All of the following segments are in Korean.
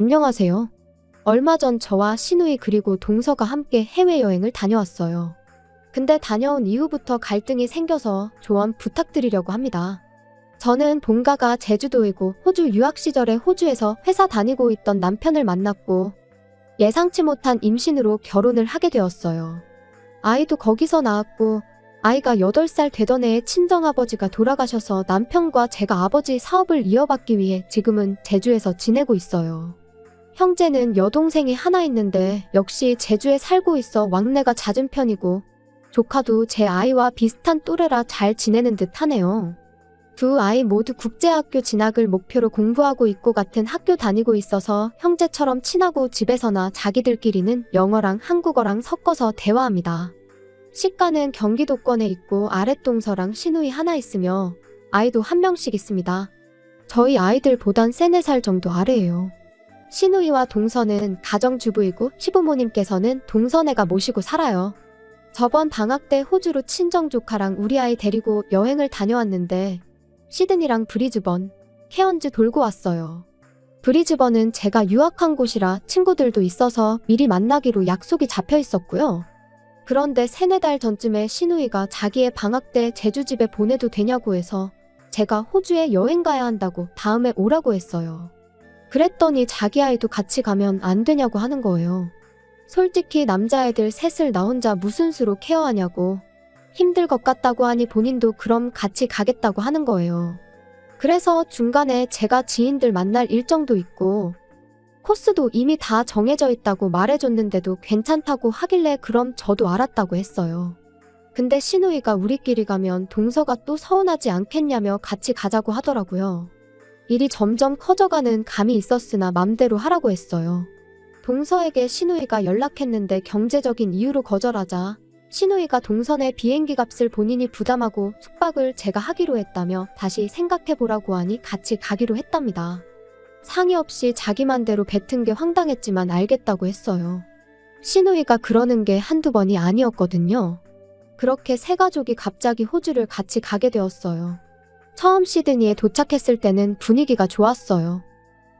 안녕하세요. 얼마 전 저와 시누이 그리고 동서가 함께 해외여행을 다녀왔어요. 근데 다녀온 이후부터 갈등이 생겨서 조언 부탁드리려고 합니다. 저는 본가가 제주도이고 호주 유학 시절에 호주에서 회사 다니고 있던 남편을 만났고 예상치 못한 임신으로 결혼을 하게 되었어요. 아이도 거기서 낳았고 아이가 8살 되던 해에 친정아버지가 돌아가셔서 남편과 제가 아버지 사업을 이어받기 위해 지금은 제주에서 지내고 있어요. 형제는 여동생이 하나 있는데 역시 제주에 살고 있어 왕래가 잦은 편이고 조카도 제 아이와 비슷한 또래라 잘 지내는 듯 하네요. 두 아이 모두 국제학교 진학을 목표로 공부하고 있고 같은 학교 다니고 있어서 형제처럼 친하고 집에서나 자기들끼리는 영어랑 한국어랑 섞어서 대화합니다. 시가는 경기도권에 있고 아랫동서랑 시누이 하나 있으며 아이도 한 명씩 있습니다. 저희 아이들보단 3-4살 정도 아래예요. 시누이와 동서는 가정주부이고 시부모님께서는 동서네가 모시고 살아요. 저번 방학 때 호주로 친정조카랑 우리 아이 데리고 여행을 다녀왔는데 시드니랑 브리즈번, 케언즈 돌고 왔어요. 브리즈번은 제가 유학한 곳이라 친구들도 있어서 미리 만나기로 약속이 잡혀 있었고요. 그런데 3-4달 전쯤에 시누이가 자기의 방학 때 제주집에 보내도 되냐고 해서 제가 호주에 여행 가야 한다고 다음에 오라고 했어요. 그랬더니 자기 아이도 같이 가면 안 되냐고 하는 거예요. 솔직히 남자애들 셋을 나 혼자 무슨 수로 케어하냐고 힘들 것 같다고 하니 본인도 그럼 같이 가겠다고 하는 거예요. 그래서 중간에 제가 지인들 만날 일정도 있고 코스도 이미 다 정해져 있다고 말해줬는데도 괜찮다고 하길래 그럼 저도 알았다고 했어요. 근데 시누이가 우리끼리 가면 동서가 또 서운하지 않겠냐며 같이 가자고 하더라고요. 일이 점점 커져가는 감이 있었으나 맘대로 하라고 했어요. 동서에게 시누이가 연락했는데 경제적인 이유로 거절하자 시누이가 동서네 비행기 값을 본인이 부담하고 숙박을 제가 하기로 했다며 다시 생각해보라고 하니 같이 가기로 했답니다. 상의 없이 자기 맘대로 뱉은 게 황당했지만 알겠다고 했어요. 시누이가 그러는 게 한두 번이 아니었거든요. 그렇게 세 가족이 갑자기 호주를 같이 가게 되었어요. 처음 시드니에 도착했을 때는 분위기가 좋았어요.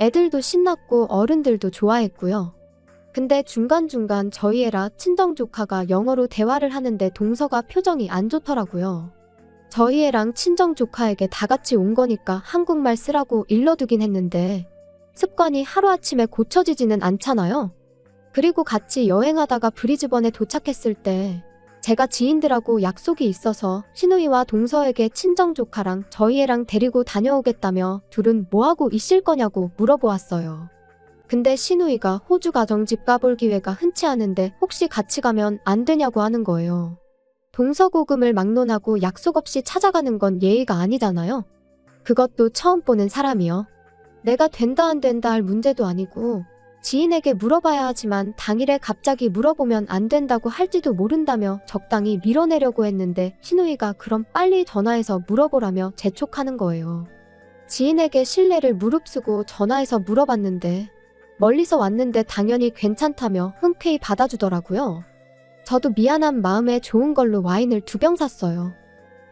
애들도 신났고 어른들도 좋아했고요. 근데 중간중간 저희 애라 친정조카가 영어로 대화를 하는데 동서가 표정이 안 좋더라고요. 저희 애랑 친정조카에게 다 같이 온 거니까 한국말 쓰라고 일러두긴 했는데 습관이 하루아침에 고쳐지지는 않잖아요. 그리고 같이 여행하다가 브리즈번에 도착했을 때 제가 지인들하고 약속이 있어서 시누이와 동서에게 친정조카랑 저희 애랑 데리고 다녀오겠다며 둘은 뭐하고 있을 거냐고 물어보았어요. 근데 시누이가 호주 가정집 가볼 기회가 흔치 않은데 혹시 같이 가면 안 되냐고 하는 거예요. 동서고금을 막론하고 약속 없이 찾아가는 건 예의가 아니잖아요. 그것도 처음 보는 사람이요. 내가 된다 안 된다 할 문제도 아니고 지인에게 물어봐야 하지만 당일에 갑자기 물어보면 안 된다고 할지도 모른다며 적당히 밀어내려고 했는데 시누이가 그럼 빨리 전화해서 물어보라며 재촉하는 거예요. 지인에게 신뢰를 무릅쓰고 전화해서 물어봤는데 멀리서 왔는데 당연히 괜찮다며 흔쾌히 받아주더라고요. 저도 미안한 마음에 좋은 걸로 와인을 2병 샀어요.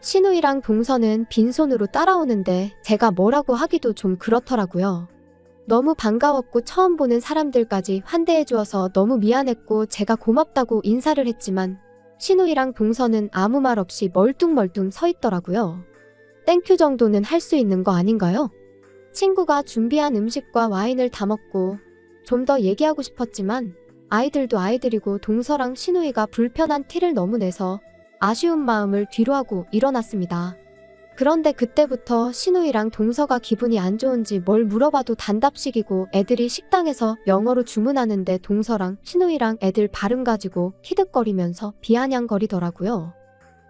시누이랑 동서는 빈손으로 따라오는데 제가 뭐라고 하기도 좀 그렇더라고요. 너무 반가웠고 처음 보는 사람들까지 환대해 주어서 너무 미안했고 제가 고맙다고 인사를 했지만 시누이랑 동서는 아무 말 없이 멀뚱멀뚱 서 있더라고요. 땡큐 정도는 할 수 있는 거 아닌가요? 친구가 준비한 음식과 와인을 다 먹고 좀 더 얘기하고 싶었지만 아이들도 아이들이고 동서랑 시누이가 불편한 티를 너무 내서 아쉬운 마음을 뒤로하고 일어났습니다. 그런데 그때부터 시누이랑 동서가 기분이 안 좋은지 뭘 물어봐도 단답식이고 애들이 식당에서 영어로 주문하는데 동서랑 시누이랑 애들 발음 가지고 키득거리면서 비아냥거리더라고요.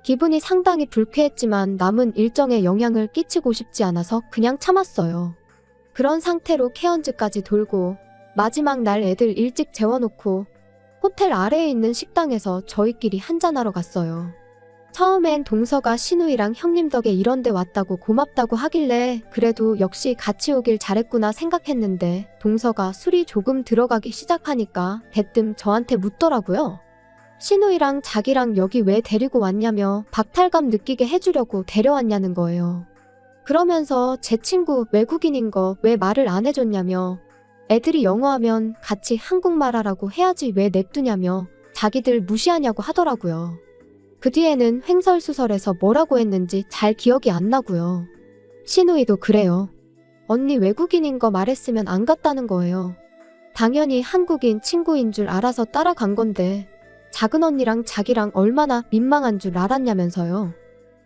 기분이 상당히 불쾌했지만 남은 일정에 영향을 끼치고 싶지 않아서 그냥 참았어요. 그런 상태로 케언즈까지 돌고 마지막 날 애들 일찍 재워놓고 호텔 아래에 있는 식당에서 저희끼리 한잔하러 갔어요. 처음엔 동서가 시누이랑 형님 덕에 이런 데 왔다고 고맙다고 하길래 그래도 역시 같이 오길 잘했구나 생각했는데 동서가 술이 조금 들어가기 시작하니까 대뜸 저한테 묻더라고요. 시누이랑 자기랑 여기 왜 데리고 왔냐며 박탈감 느끼게 해주려고 데려왔냐는 거예요. 그러면서 제 친구 외국인인 거 왜 말을 안 해줬냐며 애들이 영어하면 같이 한국말 하라고 해야지 왜 냅두냐며 자기들 무시하냐고 하더라고요. 그 뒤에는 횡설수설해서 뭐라고 했는지 잘 기억이 안 나고요. 시누이도 그래요. 언니 외국인인 거 말했으면 안 갔다는 거예요. 당연히 한국인 친구인 줄 알아서 따라간 건데 작은 언니랑 자기랑 얼마나 민망한 줄 알았냐면서요.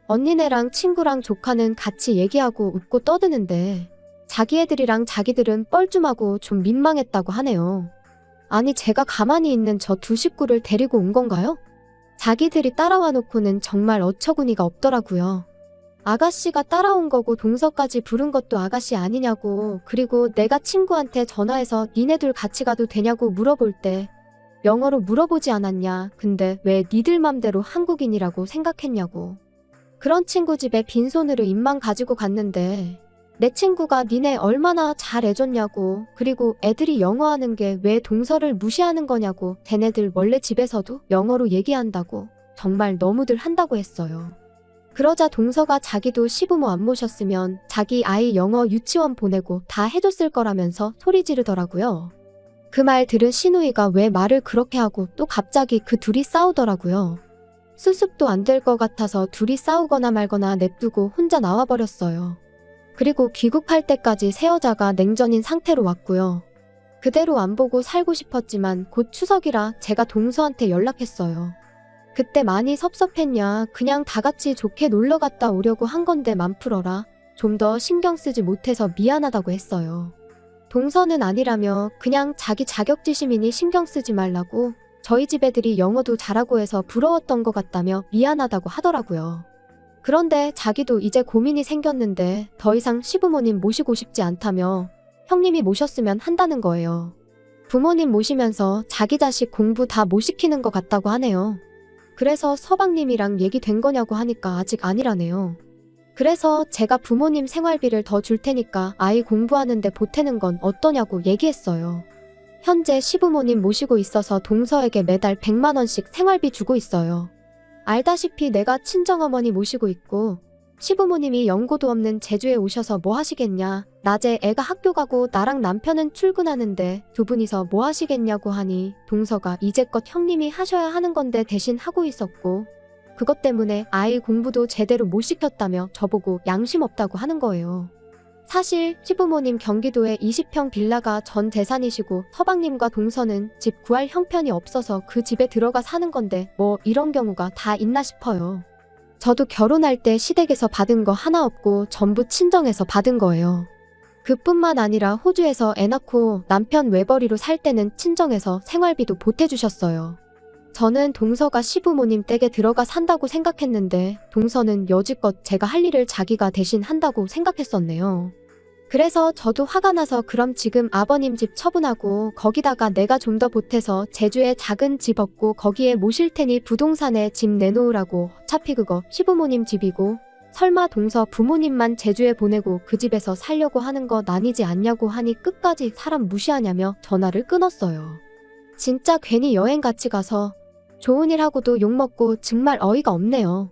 언니네랑 친구랑 조카는 같이 얘기하고 웃고 떠드는데 자기 애들이랑 자기들은 뻘쭘하고 좀 민망했다고 하네요. 아니 제가 가만히 있는 저 두 식구를 데리고 온 건가요? 자기들이 따라와 놓고는 정말 어처구니가 없더라고요. 아가씨가 따라온 거고 동서까지 부른 것도 아가씨 아니냐고, 그리고 내가 친구한테 전화해서 니네들 같이 가도 되냐고 물어볼 때 영어로 물어보지 않았냐, 근데 왜 니들 맘대로 한국인이라고 생각했냐고. 그런 친구 집에 빈손으로 입만 가지고 갔는데 내 친구가 니네 얼마나 잘해줬냐고, 그리고 애들이 영어하는 게 왜 동서를 무시하는 거냐고, 걔네들 원래 집에서도 영어로 얘기한다고, 정말 너무들 한다고 했어요. 그러자 동서가 자기도 시부모 안 모셨으면 자기 아이 영어 유치원 보내고 다 해줬을 거라면서 소리 지르더라고요. 그 말 들은 시누이가 왜 말을 그렇게 하고 또 갑자기 그 둘이 싸우더라고요. 수습도 안 될 것 같아서 둘이 싸우거나 말거나 냅두고 혼자 나와버렸어요. 그리고 귀국할 때까지 새 여자가 냉전인 상태로 왔고요. 그대로 안 보고 살고 싶었지만 곧 추석이라 제가 동서한테 연락했어요. 그때 많이 섭섭했냐, 그냥 다 같이 좋게 놀러 갔다 오려고 한 건데 맘 풀어라, 좀 더 신경 쓰지 못해서 미안하다고 했어요. 동서는 아니라며 그냥 자기 자격지심이니 신경 쓰지 말라고, 저희 집 애들이 영어도 잘하고 해서 부러웠던 것 같다며 미안하다고 하더라고요. 그런데 자기도 이제 고민이 생겼는데 더 이상 시부모님 모시고 싶지 않다며 형님이 모셨으면 한다는 거예요. 부모님 모시면서 자기 자식 공부 다 못 시키는 것 같다고 하네요. 그래서 서방님이랑 얘기된 거냐고 하니까 아직 아니라네요. 그래서 제가 부모님 생활비를 더 줄 테니까 아이 공부하는데 보태는 건 어떠냐고 얘기했어요. 현재 시부모님 모시고 있어서 동서에게 매달 100만 원씩 생활비 주고 있어요. 알다시피 내가 친정어머니 모시고 있고 시부모님이 연고도 없는 제주에 오셔서 뭐 하시겠냐, 낮에 애가 학교 가고 나랑 남편은 출근하는데 두 분이서 뭐 하시겠냐고 하니 동서가 이제껏 형님이 하셔야 하는 건데 대신 하고 있었고, 그것 때문에 아이 공부도 제대로 못 시켰다며 저보고 양심 없다고 하는 거예요. 사실 시부모님 경기도에 20평 빌라가 전 재산이시고 서방님과 동서는 집 구할 형편이 없어서 그 집에 들어가 사는 건데 뭐 이런 경우가 다 있나 싶어요. 저도 결혼할 때 시댁에서 받은 거 하나 없고 전부 친정에서 받은 거예요. 그뿐만 아니라 호주에서 애 낳고 남편 외벌이로 살 때는 친정에서 생활비도 보태주셨어요. 저는 동서가 시부모님 댁에 들어가 산다고 생각했는데 동서는 여지껏 제가 할 일을 자기가 대신 한다고 생각했었네요. 그래서 저도 화가 나서 그럼 지금 아버님 집 처분하고 거기다가 내가 좀 더 보태서 제주에 작은 집 얻고 거기에 모실 테니 부동산에 집 내놓으라고, 어차피 그거 시부모님 집이고 설마 동서 부모님만 제주에 보내고 그 집에서 살려고 하는 거 아니지 않냐고 하니 끝까지 사람 무시하냐며 전화를 끊었어요. 진짜 괜히 여행 같이 가서 좋은 일 하고도 욕먹고 정말 어이가 없네요.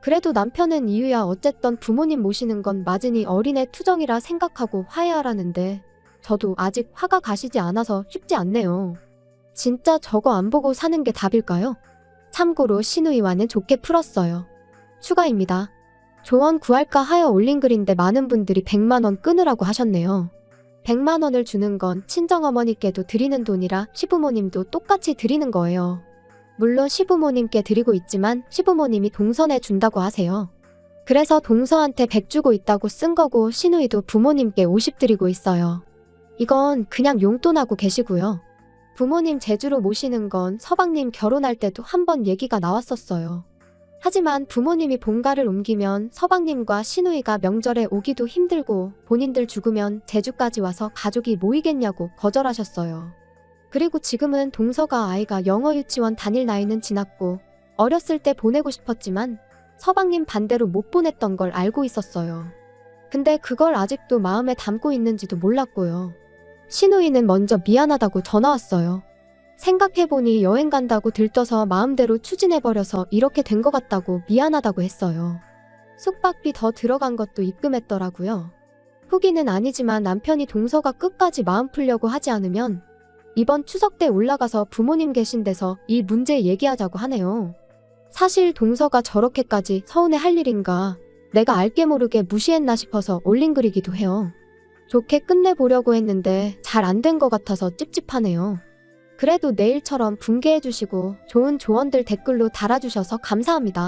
그래도 남편은 이유야 어쨌든 부모님 모시는 건 맞으니 어린애 투정이라 생각하고 화해하라는데 저도 아직 화가 가시지 않아서 쉽지 않네요. 진짜 저거 안 보고 사는 게 답일까요? 참고로 시누이와는 좋게 풀었어요. 추가입니다. 조언 구할까 하여 올린 글인데 많은 분들이 100만 원 끊으라고 하셨네요. 100만 원을 주는 건 친정어머니께도 드리는 돈이라 시부모님도 똑같이 드리는 거예요. 물론 시부모님께 드리고 있지만 시부모님이 동서에 준다고 하세요. 그래서 동서한테 100 주고 있다고 쓴 거고 시누이도 부모님께 50 드리고 있어요. 이건 그냥 용돈하고 계시고요. 부모님 제주로 모시는 건 서방님 결혼할 때도 한번 얘기가 나왔었어요. 하지만 부모님이 본가를 옮기면 서방님과 시누이가 명절에 오기도 힘들고 본인들 죽으면 제주까지 와서 가족이 모이겠냐고 거절하셨어요. 그리고 지금은 동서가 아이가 영어 유치원 다닐 나이는 지났고 어렸을 때 보내고 싶었지만 서방님 반대로 못 보냈던 걸 알고 있었어요. 근데 그걸 아직도 마음에 담고 있는지도 몰랐고요. 시누이는 먼저 미안하다고 전화 왔어요. 생각해보니 여행 간다고 들떠서 마음대로 추진해버려서 이렇게 된 것 같다고 미안하다고 했어요. 숙박비 더 들어간 것도 입금했더라고요. 후기는 아니지만 남편이 동서가 끝까지 마음 풀려고 하지 않으면 이번 추석 때 올라가서 부모님 계신 데서 이 문제 얘기하자고 하네요. 사실 동서가 저렇게까지 서운해 할 일인가 내가 알게 모르게 무시했나 싶어서 올린 글이기도 해요. 좋게 끝내보려고 했는데 잘 안 된 것 같아서 찝찝하네요. 그래도 내일처럼 분개해주시고 좋은 조언들 댓글로 달아주셔서 감사합니다.